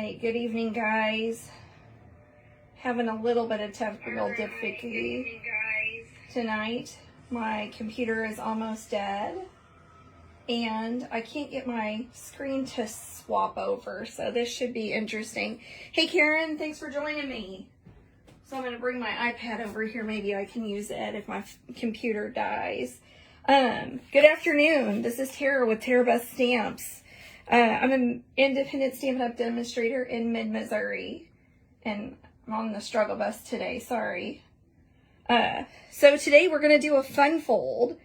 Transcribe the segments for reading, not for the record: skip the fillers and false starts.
right, good evening, guys. Having a little bit of technical difficulty tonight. My computer is almost dead, and I can't get my screen to swap over, so this should be interesting. Hey, Karen, thanks for joining me. So I'm going to bring my iPad over here. Maybe I can use it if my computer dies. Good afternoon. This is Tara with Tara Best Stamps. I'm an independent Stampin' Up demonstrator in mid-Missouri, and I'm on the struggle bus today, sorry. So today we're going to do a fun fold.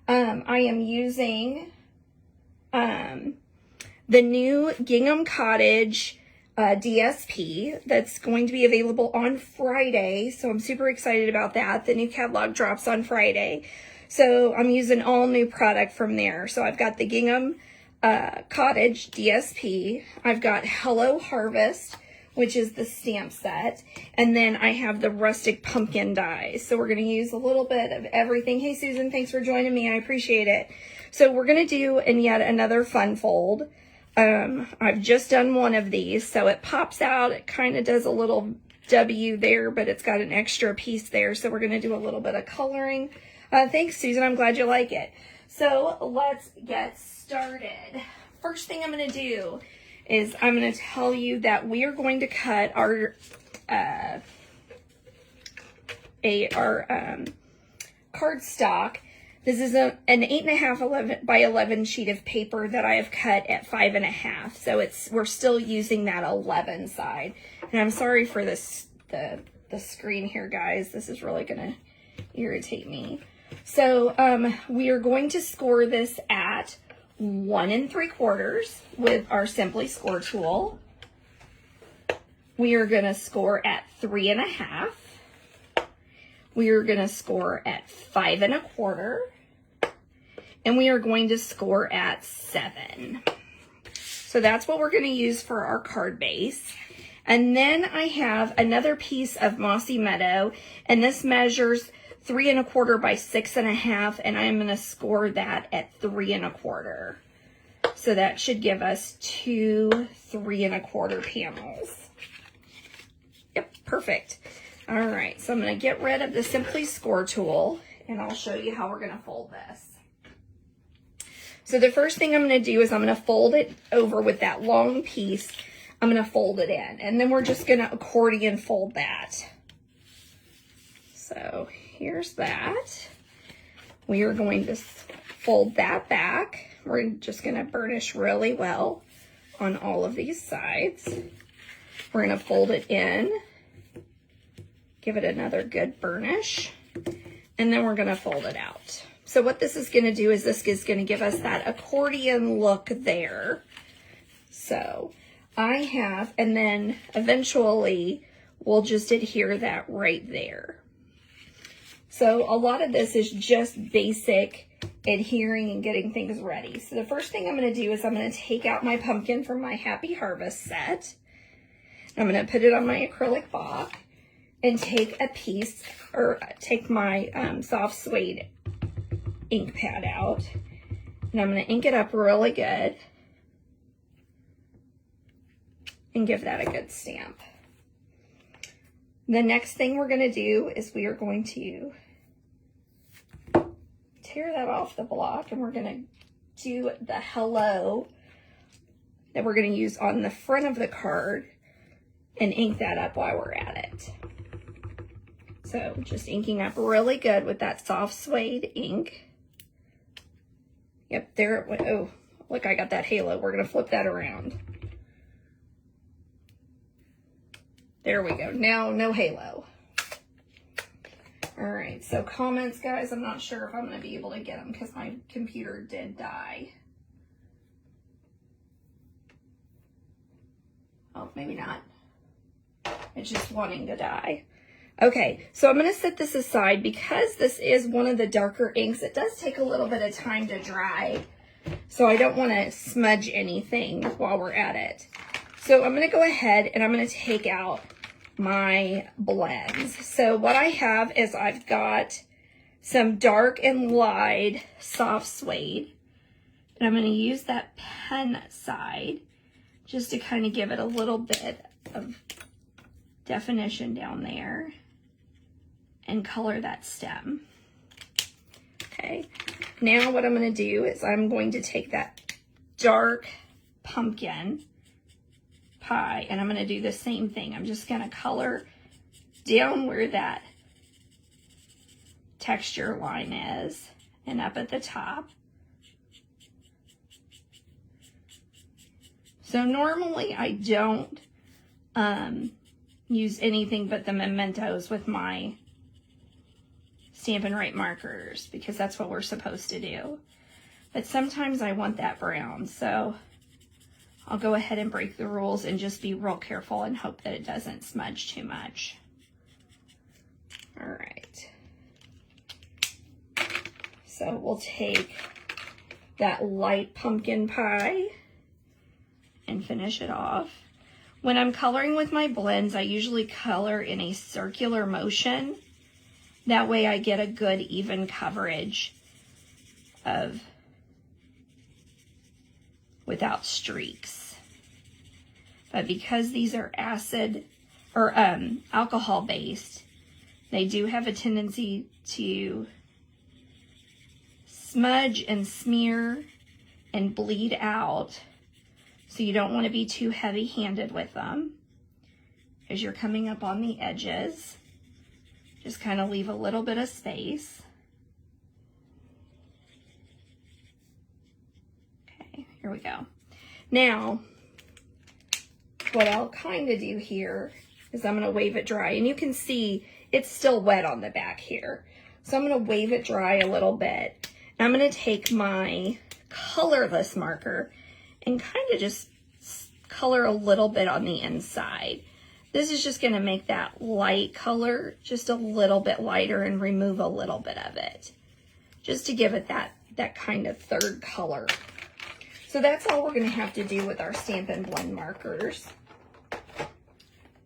I am using the new Gingham Cottage DSP that's going to be available on Friday, so I'm super excited about that. The new catalog drops on Friday, so I'm using all new product from there. So I've got the Gingham Cottage DSP, I've got Hello Harvest, which is the stamp set, and then I have the rustic pumpkin dies. So we're going to use a little bit of everything. Hey Susan, thanks for joining me, I appreciate it. So we're going to do yet another fun fold. I've just done one of these, so it pops out, it kind of does a little W there, but it's got an extra piece there, so we're going to do a little bit of coloring. Thanks Susan, I'm glad you like it. So let's get started. First thing I'm going to do is I'm going to tell you that we are going to cut our cardstock. This is an 8.5 by 11 sheet of paper that I have cut at 5.5. So we're still using that 11 side. And I'm sorry for this the screen here, guys. This is really going to irritate me. So we are going to score this at 1 3/4 with our Simply Score tool. We are going to score at 3.5. We are going to score at 5 1/4. And we are going to score at 7. So that's what we're going to use for our card base. And then I have another piece of Mossy Meadow, and this measures 3 1/4 by 6.5, and I'm going to score that at 3 1/4. So that should give us 2 3 1/4 panels. Yep, perfect. All right, so I'm going to get rid of the Simply Score tool, and I'll show you how we're going to fold this. So the first thing I'm going to do is I'm going to fold it over with that long piece. I'm going to fold it in, and then we're just going to accordion fold that. So here's that. We are going to fold that back. We're just going to burnish really well on all of these sides. We're going to fold it in, give it another good burnish, and then we're going to fold it out. So what this is going to do is this is going to give us that accordion look there. So I have, and then eventually we'll just adhere that right there. So a lot of this is just basic adhering and getting things ready. So the first thing I'm going to do is I'm going to take out my pumpkin from my Happy Harvest set. I'm going to put it on my acrylic block and take a piece, or take my soft suede ink pad out. And I'm going to ink it up really good and give that a good stamp. The next thing we're going to do is we are going to tear that off the block, and we're going to do the hello that we're going to use on the front of the card and ink that up while we're at it. So just inking up really good with that soft suede ink. Yep, there it went. Oh, look, I got that halo. We're going to flip that around. There we go. Now, no halo. All right, so comments, guys. I'm not sure if I'm going to be able to get them because my computer did die. Oh, maybe not. It's just wanting to die. Okay, so I'm going to set this aside because this is one of the darker inks. It does take a little bit of time to dry, so I don't want to smudge anything while we're at it. So I'm going to go ahead and I'm going to take out my blends. So what I have is I've got some dark and light soft suede, and I'm going to use that pen side just to kind of give it a little bit of definition down there and color that stem. Okay, now what I'm going to do is I'm going to take that dark pumpkin pie and I'm going to do the same thing. I'm just going to color down where that texture line is and up at the top. So normally I don't use anything but the mementos with my Stampin' Write markers because that's what we're supposed to do. But sometimes I want that brown, so I'll go ahead and break the rules and just be real careful and hope that it doesn't smudge too much. All right. So we'll take that light pumpkin pie and finish it off. When I'm coloring with my blends, I usually color in a circular motion. That way I get a good even coverage of without streaks. But because these are acid or alcohol based, they do have a tendency to smudge and smear and bleed out. So you don't want to be too heavy-handed with them as you're coming up on the edges. Just kind of leave a little bit of space. Okay, here we go. Now, what I'll kind of do here is I'm going to wave it dry. And you can see it's still wet on the back here. So I'm going to wave it dry a little bit. And I'm going to take my colorless marker and kind of just color a little bit on the inside. This is just going to make that light color just a little bit lighter and remove a little bit of it, just to give it that kind of third color. So that's all we're going to have to do with our Stampin' Blend markers.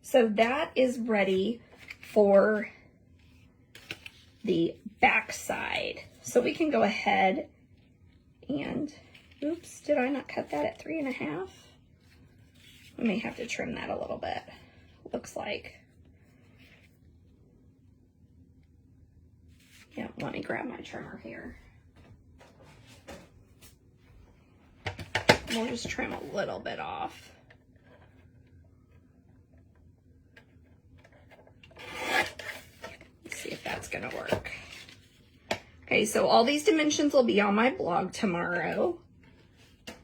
So that is ready for the back side. So we can go ahead and, oops, did I not cut that at 3.5? We may have to trim that a little bit. Looks like. Yeah, let me grab my trimmer here. We'll just trim a little bit off. Let's see if that's gonna work. Okay, so all these dimensions will be on my blog tomorrow.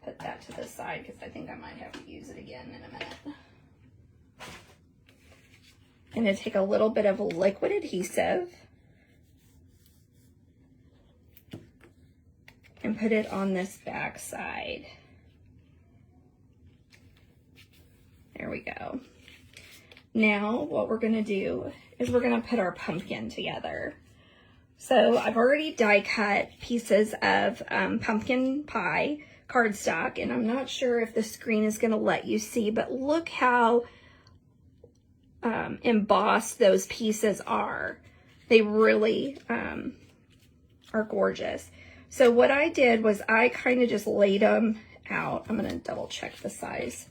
Put that to the side because I think I might have to use it again in a minute. I'm going to take a little bit of liquid adhesive and put it on this back side. There we go. Now what we're going to do is we're going to put our pumpkin together. So I've already die cut pieces of pumpkin pie cardstock, and I'm not sure if the screen is going to let you see, but look how embossed those pieces are. They really are gorgeous. So what I did was I kind of just laid them out. I'm going to double check the size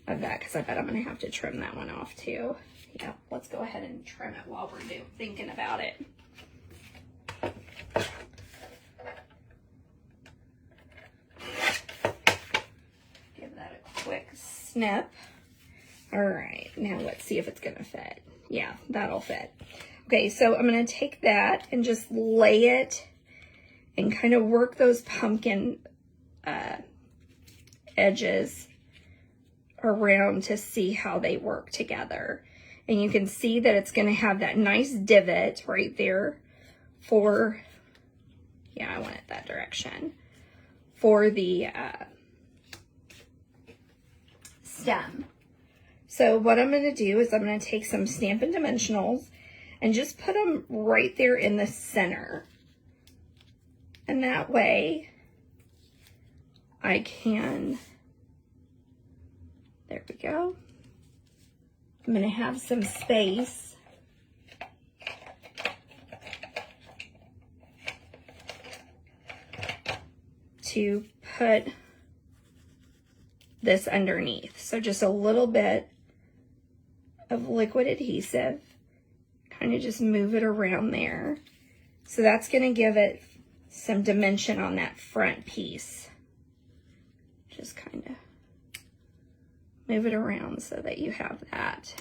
of that because I bet I'm going to have to trim that one off too. Yeah, let's go ahead and trim it while we're thinking about it. Give that a quick snip. All right, now let's see if it's gonna fit. Yeah, that'll fit. Okay, so I'm gonna take that and just lay it and kind of work those pumpkin edges around to see how they work together. And you can see that it's gonna have that nice divot right there for, yeah, I want it that direction, for the stem. So what I'm going to do is I'm going to take some Stampin' Dimensionals and just put them right there in the center. And that way I can, there we go. I'm going to have some space to put this underneath. So just a little bit of liquid adhesive, kind of just move it around there. So that's going to give it some dimension on that front piece. Just kind of move it around so that you have that.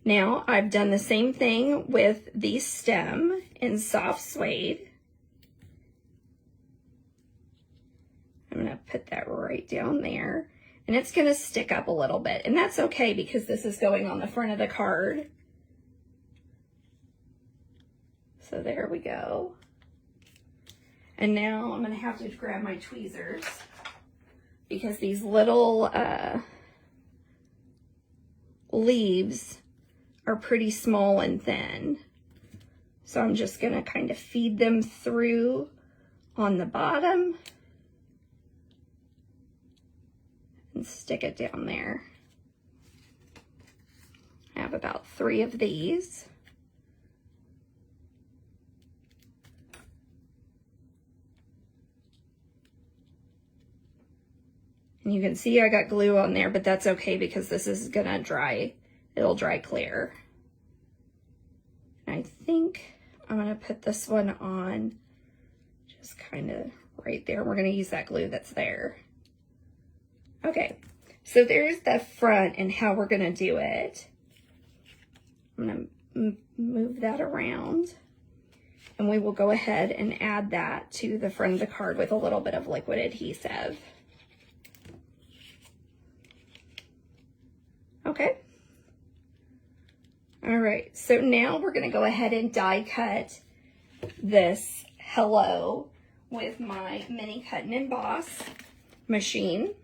Now I've done the same thing with the stem in soft suede. I'm going to put that right down there, and it's going to stick up a little bit, and that's okay because this is going on the front of the card. So there we go. And now I'm going to have to grab my tweezers because these little leaves are pretty small and thin. So I'm just going to kind of feed them through on the bottom and stick it down there. I have about 3 of these. And you can see I got glue on there, but that's okay because this is gonna dry. It'll dry clear. And I think I'm gonna put this one on just kind of right there. We're gonna use that glue that's there. Okay, so there's the front and how we're gonna do it. I'm gonna move that around, and we will go ahead and add that to the front of the card with a little bit of liquid adhesive. Okay. All right, so now we're gonna go ahead and die cut this hello with my mini cut and emboss machine.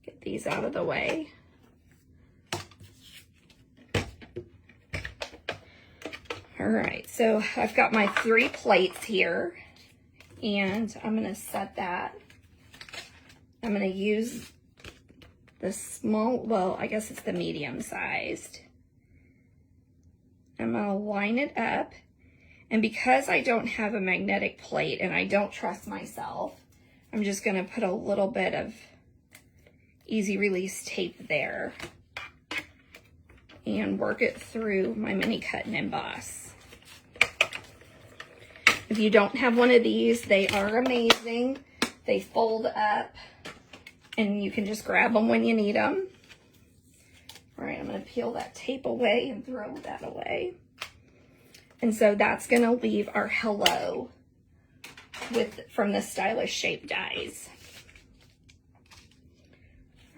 Get these out of the way. All right, so I've got my 3 plates here, and I'm gonna set that. I'm gonna use the small, well, I guess it's the medium sized. I'm gonna line it up, and because I don't have a magnetic plate and I don't trust myself, I'm just gonna put a little bit of easy release tape there and work it through my mini cut and emboss. If you don't have one of these, they are amazing. They fold up and you can just grab them when you need them. All right, I'm gonna peel that tape away and throw that away. And so that's gonna leave our hello from the Stylish Shape dies.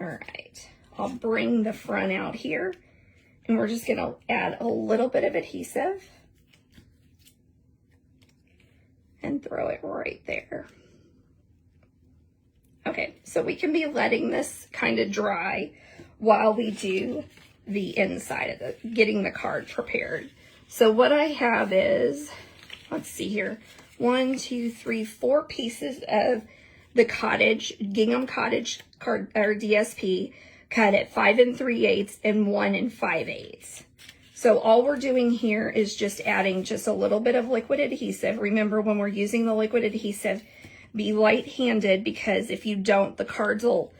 All right, I'll bring the front out here, and we're just gonna add a little bit of adhesive and throw it right there. Okay, so we can be letting this kind of dry while we do the inside of the, getting the card prepared. So what I have is, let's see here, 1, 2, 3, 4 pieces of the gingham cottage card or DSP cut at 5 3/8 and 1 5/8. So all we're doing here is just adding just a little bit of liquid adhesive. Remember, when we're using the liquid adhesive, be light-handed, because if you don't, the cards will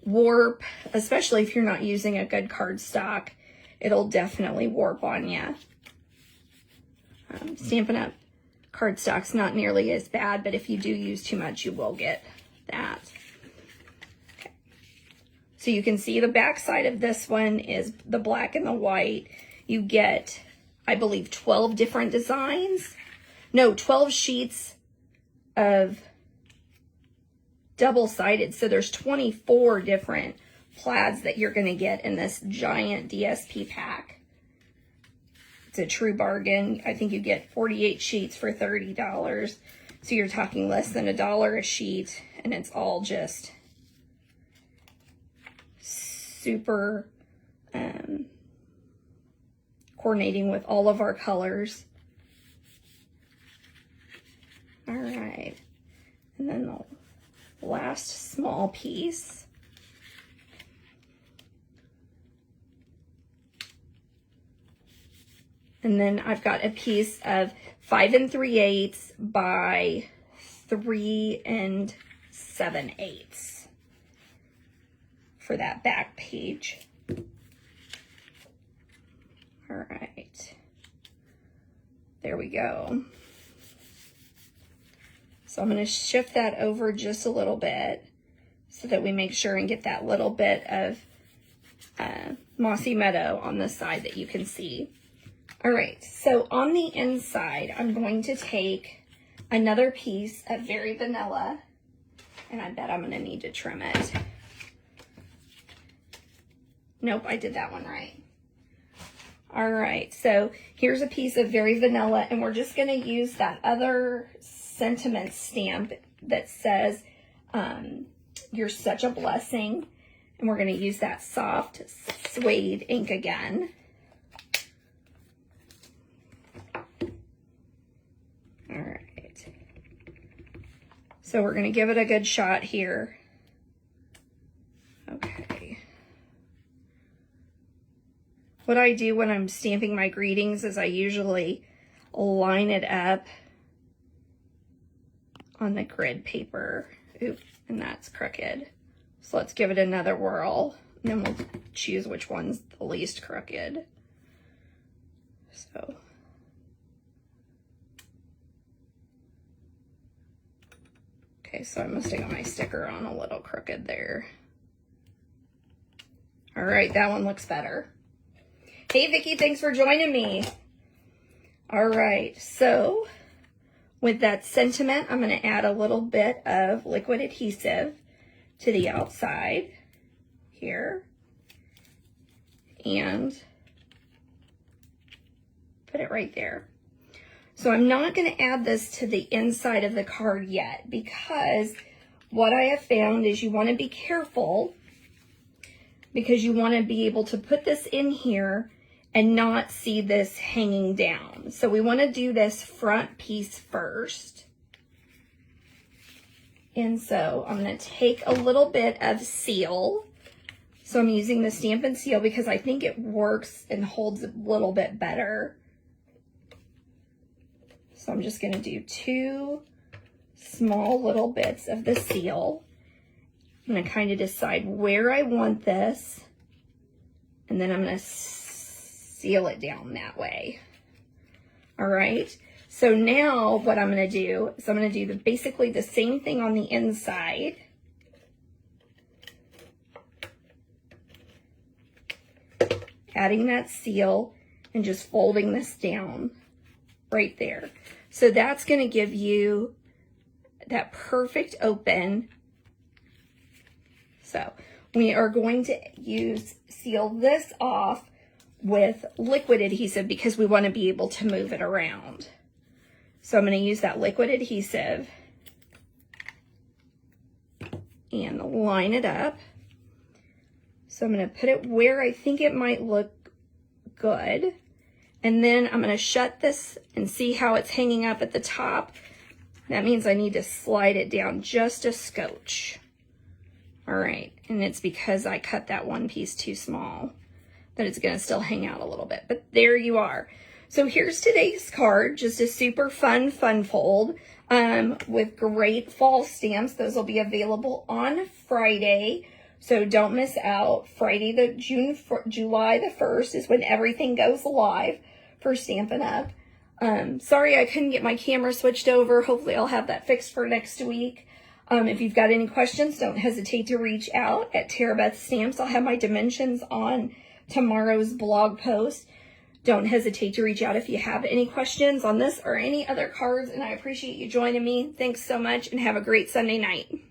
warp, especially if you're not using a good cardstock. It'll definitely warp on you. Stampin' Up cardstock's not nearly as bad, but if you do use too much, you will get that. Okay. So you can see the back side of this one is the black and the white. You get, I believe, 12 different designs. No, 12 sheets of double-sided. So there's 24 different plaids that you're going to get in this giant DSP pack. It's a true bargain. I think you get 48 sheets for $30. So you're talking less than $1 a sheet, and it's all just super coordinating with all of our colors. All right, and then the last small piece. And then I've got a piece of 5 3/8 by 3 7/8. for that back page. All right, there we go. So I'm going to shift that over just a little bit so that we make sure and get that little bit of mossy meadow on the side that you can see. All right, so on the inside, I'm going to take another piece of Very Vanilla, and I bet I'm going to need to trim it. Nope, I did that one right. All right, so here's a piece of Very Vanilla, and we're just going to use that other sentiment stamp that says, "You're such a blessing," and we're going to use that soft suede ink again. All right, so we're going to give it a good shot here. Okay. What I do when I'm stamping my greetings is I usually line it up on the grid paper. Oop, and that's crooked. So let's give it another whirl, and then we'll choose which one's the least crooked. So, okay, so I must have got my sticker on a little crooked there. All right, that one looks better. Hey, Vicki, thanks for joining me. All right, so with that sentiment, I'm going to add a little bit of liquid adhesive to the outside here and put it right there. So I'm not going to add this to the inside of the card yet, because what I have found is you want to be careful, because you want to be able to put this in here and not see this hanging down. So we want to do this front piece first. And so I'm going to take a little bit of seal. So I'm using the Stampin' Seal because I think it works and holds a little bit better. So I'm just going to do 2 small little bits of the seal. I'm going to kind of decide where I want this, and then I'm going to seal it down that way. All right, so now what I'm going to do is I'm going to do basically the same thing on the inside. Adding that seal and just folding this down right there. So that's going to give you that perfect open. So we are going to seal this off with liquid adhesive because we want to be able to move it around. So I'm going to use that liquid adhesive and line it up. So I'm going to put it where I think it might look good. And then I'm going to shut this and see how it's hanging up at the top. That means I need to slide it down just a scotch. All right, and it's because I cut that one piece too small that it's going to still hang out a little bit. But there you are. So here's today's card, just a super fun fold with great fall stamps. Those will be available on Friday, so don't miss out. Friday, July the 1st is when everything goes live for Stampin' Up. Sorry I couldn't get my camera switched over. Hopefully I'll have that fixed for next week. If you've got any questions, don't hesitate to reach out at Tara Beth Stamps. I'll have my dimensions on tomorrow's blog post. Don't hesitate to reach out if you have any questions on this or any other cards, and I appreciate you joining me. Thanks so much, and have a great Sunday night.